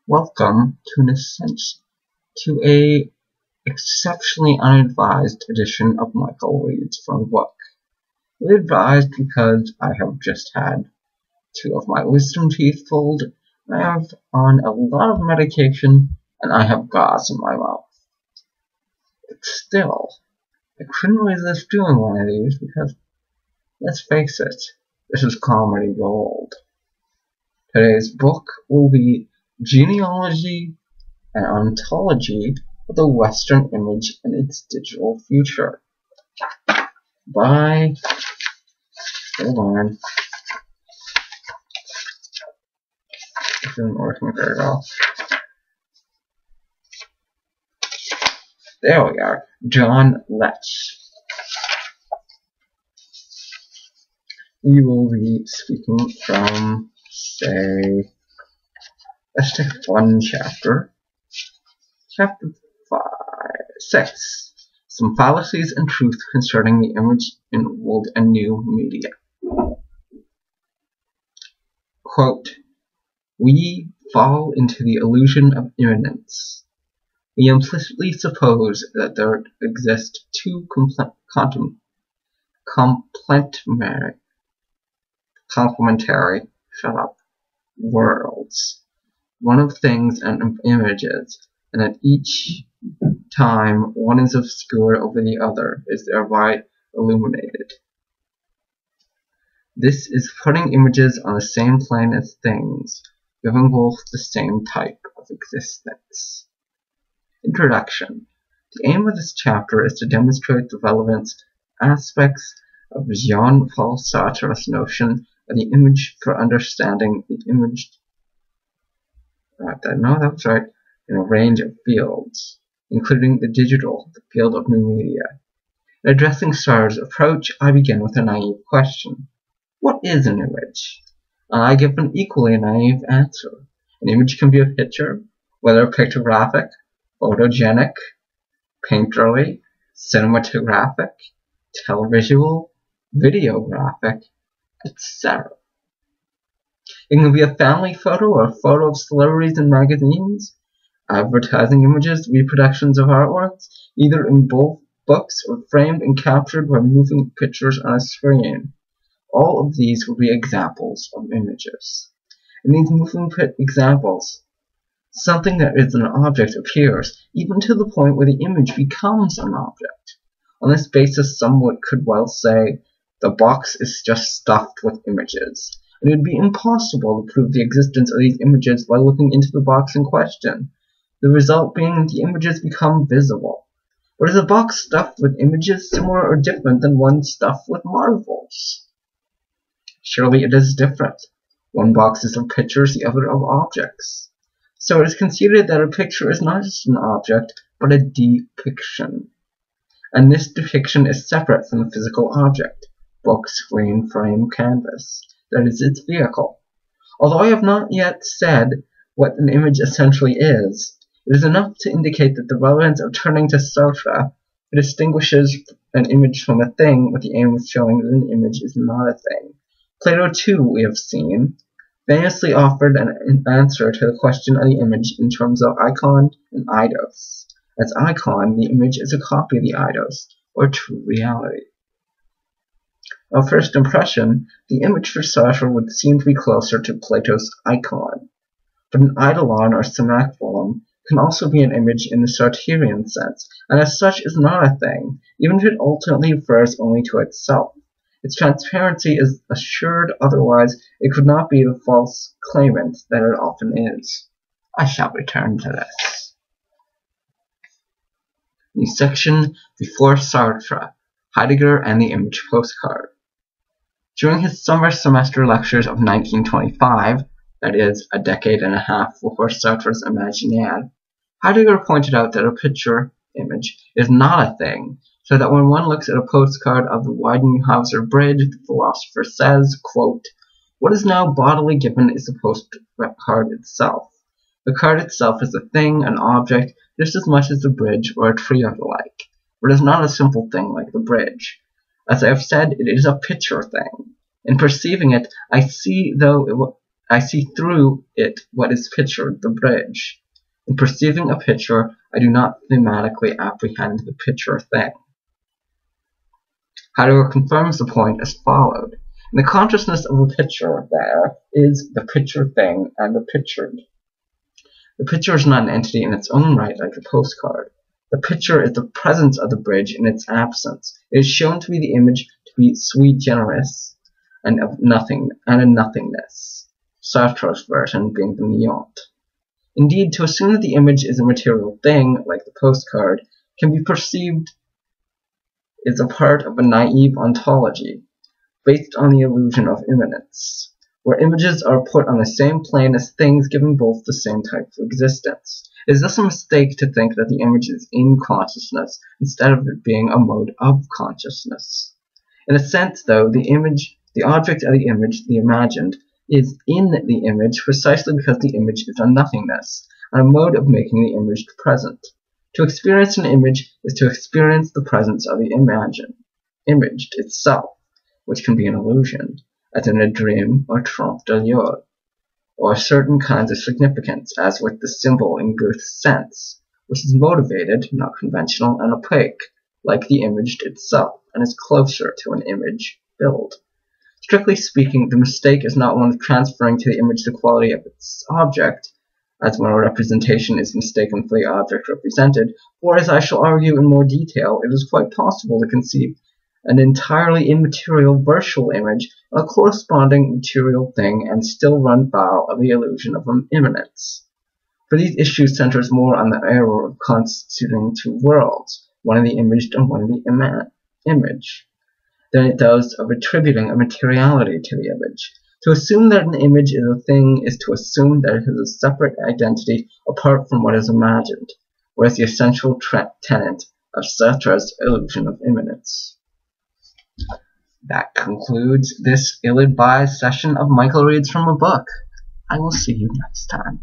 Welcome to a exceptionally unadvised edition of Michael Reads from Book. Advised because I have just had 2 of my wisdom teeth pulled, I have on a lot of medication, and I have gauze in my mouth. But still, I couldn't resist doing one of these because, let's face it, this is comedy gold. Today's book will be Geneaology and Ontology of the Western Image and its Digital Future by, hold on, this isn't working very well. There we are, John Letche. We will be speaking from, say, let's take one chapter. Chapter 6. Some fallacies and truth concerning the image in old and new media. Quote, we fall into the illusion of immanence. We implicitly suppose that there exist 2 complementary worlds, one of things and of images, and at each time one is obscured over the other, is thereby illuminated. This is putting images on the same plane as things, giving both the same type of existence. Introduction. The aim of this chapter is to demonstrate the relevant aspects of Jean-Paul Sartre's notion of the image for understanding the image in a range of fields, including the digital, the field of new media. In addressing Sartre's approach, I begin with a naive question. What is an image? And I give an equally naive answer. An image can be a picture, whether pictographic, photogenic, painterly, cinematographic, televisual, videographic, etc. It can be a family photo or a photo of celebrities in magazines, advertising images, reproductions of artworks, either in both books or framed and captured by moving pictures on a screen. All of these would be examples of images. In these moving examples, something that is an object appears, even to the point where the image becomes an object. On this basis, someone could well say, the box is just stuffed with images, and it would be impossible to prove the existence of these images by looking into the box in question, the result being that the images become visible. But is a box stuffed with images similar or different than one stuffed with marbles? Surely it is different. One box is of pictures, the other of objects. So it is conceded that a picture is not just an object, but a depiction. And this depiction is separate from the physical object, book, screen, frame, canvas, that is its vehicle. Although I have not yet said what an image essentially is, it is enough to indicate that the relevance of turning to Sartre, who distinguishes an image from a thing with the aim of showing that an image is not a thing. Plato, too, we have seen, famously offered an answer to the question of the image in terms of icon and eidos. As icon, the image is a copy of the eidos, or true reality. On first impression, the image for Sartre would seem to be closer to Plato's icon, but an eidolon or semicolon can also be an image in the Sartrean sense, and as such is not a thing, even if it ultimately refers only to itself. Its transparency is assured, otherwise it could not be the false claimant that it often is. I shall return to this. The section before Sartre, Heidegger and the Image Postcard. During his summer semester lectures of 1925, that is, a decade and a half before Sartre's Imaginaire, Heidegger pointed out that a picture, image, is not a thing, so that when one looks at a postcard of the Weidenhauser Bridge, the philosopher says, quote, what is now bodily given is the postcard itself. The card itself is a thing, an object, just as much as the bridge or a tree or the like, but it is not a simple thing like the bridge. As I have said, it is a picture thing. In perceiving it, I see, though I see through it what is pictured, the bridge. In perceiving a picture, I do not thematically apprehend the picture thing. Heidegger confirms the point as followed. In the consciousness of a picture, there is the picture thing and the pictured. The picture is not an entity in its own right like a postcard. The picture is the presence of the bridge in its absence. It is shown to be the image to be sui generis and of nothing and a nothingness, Sartre's version being the néant. Indeed, to assume that the image is a material thing, like the postcard, can be perceived is a part of a naive ontology, based on the illusion of immanence, where images are put on the same plane as things giving both the same type of existence. It is thus a mistake to think that the image is in consciousness instead of it being a mode of consciousness. In a sense, though, the object of the image, the imagined, is in the image precisely because the image is a nothingness, and a mode of making the image present. To experience an image is to experience the presence of the imaged itself, which can be an illusion, as in a dream or trompe l'oeil, or certain kinds of significance, as with the symbol in Goethe's sense, which is motivated, not conventional, and opaque, like the imaged itself, and is closer to an image build. Strictly speaking, the mistake is not one of transferring to the image the quality of its object, as when a representation is mistaken for the object represented, or as I shall argue in more detail, it is quite possible to conceive an entirely immaterial virtual image of a corresponding material thing and still run foul of the illusion of immanence. For these issues centers more on the error of constituting two worlds, one of the imaged and one of the image, than it does of attributing a materiality to the image. To assume that an image is a thing is to assume that it has a separate identity apart from what is imagined, whereas the essential tenet of Sartre's illusion of immanence. That concludes this ill-advised session of Michael Reads from a Book. I will see you next time.